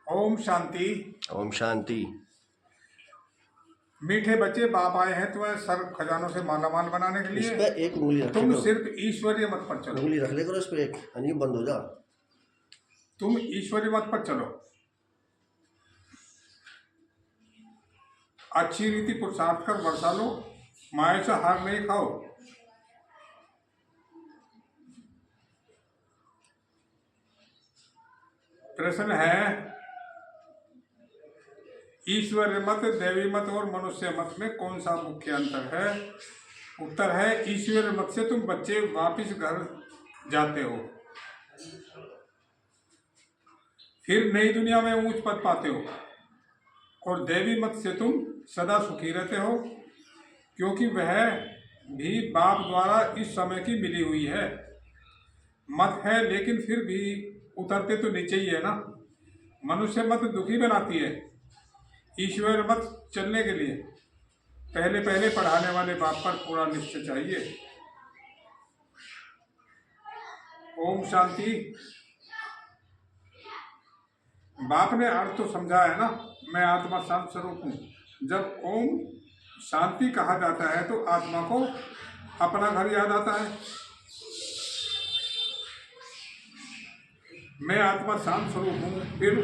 ओम शांति। ओम शांति। मीठे बच्चे, बाप आए हैं तुम्हें सर्व खजानों से मालामाल बनाने के इस लिए। पे एक उंगली रखे तुम करो, सिर्फ ईश्वरीय मत पर चलो। उंगली रख ले करो इस पे एक, यानी बंद हो जा। तुम ईश्वरीय मत पर चलो। अच्छी रीति पुरुषार्थ कर वर्षा लो, माया से हार नहीं खाओ। प्रश्न है, ईश्वरीय मत, देवी मत और मनुष्य मत में कौन सा मुख्य अंतर है? उत्तर है, ईश्वरीय मत से तुम बच्चे वापिस घर जाते हो, फिर नई दुनिया में ऊंच पद पाते हो। और देवी मत से तुम सदा सुखी रहते हो, क्योंकि वह भी बाप द्वारा इस समय की मिली हुई है। मत है लेकिन फिर भी उतरते तो नीचे ही है ना। मनुष्य मत दुखी बनाती है, ईश्वर मत चलने के लिए पहले पहले पढ़ाने वाले बाप पर पूरा निश्चय चाहिए। ओम शांति। बाप ने अर्थ तो समझा है ना, मैं आत्मा शांत स्वरूप हूँ। जब ओम शांति कहा जाता है तो आत्मा को अपना घर याद आता है। मैं आत्मा शांत स्वरूप हूँ, फिर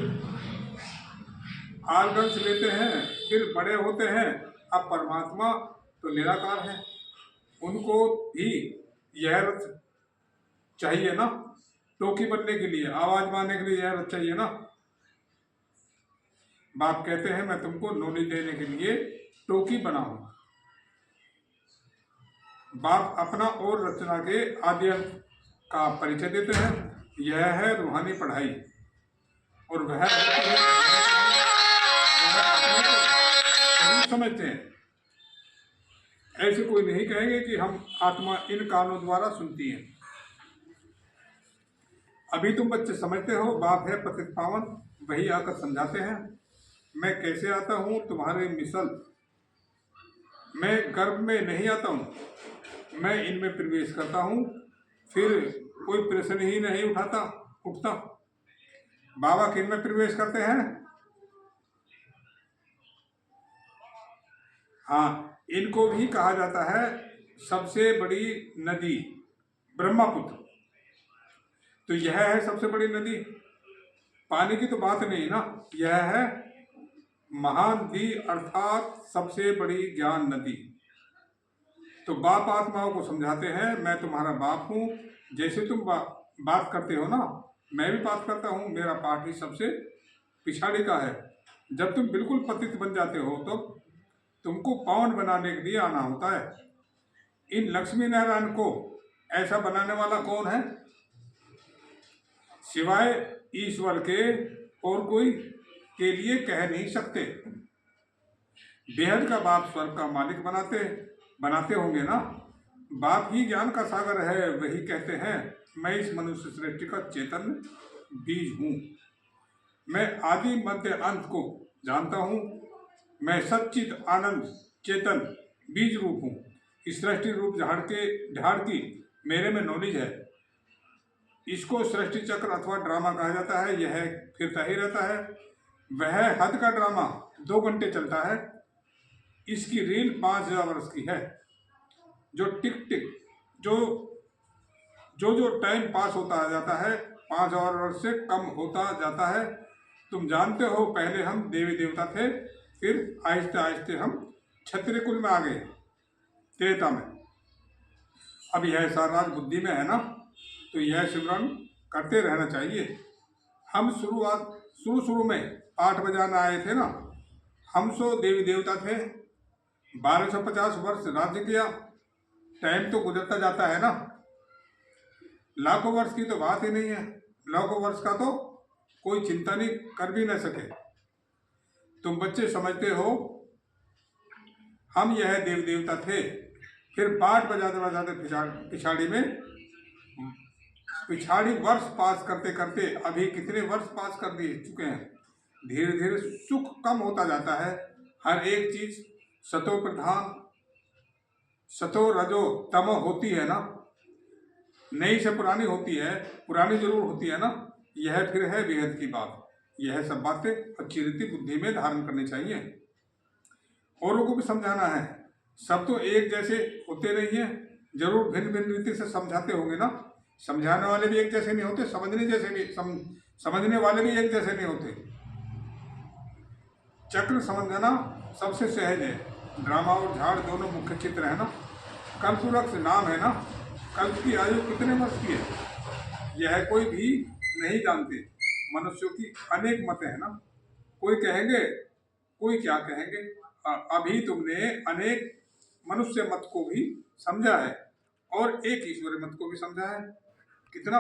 आर्गन्स लेते हैं, फिर बड़े होते हैं। अब परमात्मा तो निराकार है, उनको भी यह रथ चाहिए ना, टोकी बनने के लिए, आवाज मारने के लिए यह रथ चाहिए ना। बाप कहते हैं मैं तुमको नॉलेज देने के लिए टोकी बनाऊं। बाप अपना और रचना के आदि अंत का परिचय देते हैं। यह है रूहानी पढ़ाई, और वह समझते हैं। ऐसे कोई नहीं कहेंगे कि हम आत्मा इन कानों द्वारा सुनती है। अभी तुम बच्चे समझते हो बाप है पतित पावन, वही आकर समझाते हैं। मैं कैसे आता हूँ तुम्हारे मिसल, मैं गर्भ में नहीं आता हूँ, मैं इनमें प्रवेश करता हूँ, फिर कोई प्रश्न ही नहीं उठता। बाबा किन में प्रवेश करते हैं? हाँ, इनको भी कहा जाता है सबसे बड़ी नदी ब्रह्मपुत्र। तो यह है सबसे बड़ी नदी। पानी की तो बात नहीं ना, यह है महान नदी, अर्थात सबसे बड़ी ज्ञान नदी। तो बाप आत्माओं को समझाते हैं मैं तुम्हारा बाप हूँ। जैसे तुम बात करते हो ना, मैं भी बात करता हूँ। मेरा पाठ ही सबसे पिछाड़ी का है। जब तुम बिल्कुल पतित बन जाते हो तो तुमको पावन बनाने के लिए आना होता है। इन लक्ष्मी नारायण को ऐसा बनाने वाला कौन है? सिवाय ईश्वर के और कोई के लिए कह नहीं सकते। बेहद का बाप स्वर्ग का मालिक बनाते होंगे ना। बाप ही ज्ञान का सागर है, वही कहते हैं मैं इस मनुष्य सृष्टि का चेतन बीज हूँ। मैं आदि मध्य अंत को जानता हूँ। मैं सच्चित आनंद चेतन बीज रूप हूँ। इस सृष्टि रूप झाड़ की मेरे में नॉलेज है। इसको सृष्टि चक्र अथवा ड्रामा कहा जाता है। यह फिरता ही रहता है। वह हद का ड्रामा 2 घंटे चलता है। इसकी रील 5000 वर्ष की है। जो टिक टिक जो टाइम पास होता जाता है 5000 वर्ष से कम होता जाता है। तुम जानते हो पहले हम देवी देवता थे, फिर आहिस्ते आहिस्ते हम क्षत्रिय कुल में आ गए, त्रेता में। अब यह सारा बुद्धि में है ना, तो यह सिमरन करते रहना चाहिए। हम शुरू में 8 बजाना आए थे ना। हम सो देवी देवता थे, 1250 वर्ष राज्य किया। टाइम तो गुजरता जाता है ना, लाखों वर्ष की तो बात ही नहीं है। लाखों वर्ष का तो कोई चिंता नहीं कर भी न सके। तुम बच्चे समझते हो हम यह देव देवता थे, फिर पाठ बजाते पिछाड़ी वर्ष पास करते करते अभी कितने वर्ष पास कर दिए चुके हैं। धीरे धीरे सुख कम होता जाता है। हर एक चीज सतो प्रधान, सतो रजो तमो होती है ना, नई से पुरानी होती है, पुरानी जरूर होती है ना। यह फिर है बेहद की बात। यह सब बातें अच्छी रीति बुद्धि में धारण करनी चाहिए। औरों को भी समझाना है। सब तो एक जैसे होते नहीं है, जरूर भिन्न भिन्न रीति से समझाते होंगे ना। समझाने वाले भी एक जैसे नहीं होते, समझने वाले भी एक जैसे नहीं होते। चक्र समझना सबसे सहज है। ड्रामा और झाड़ दोनों मुख्य चित्र है ना। कल्पवृक्ष नाम है ना। कल्प की आयु कितने वर्ष की है यह कोई भी नहीं जानते। मनुष्यों की अनेक मतें हैं ना। कोई कहेंगे, कोई क्या कहेंगे। अभी तुमने अनेक मनुष्य मत को भी समझा है और एक ईश्वरी मत को भी समझा है। कितना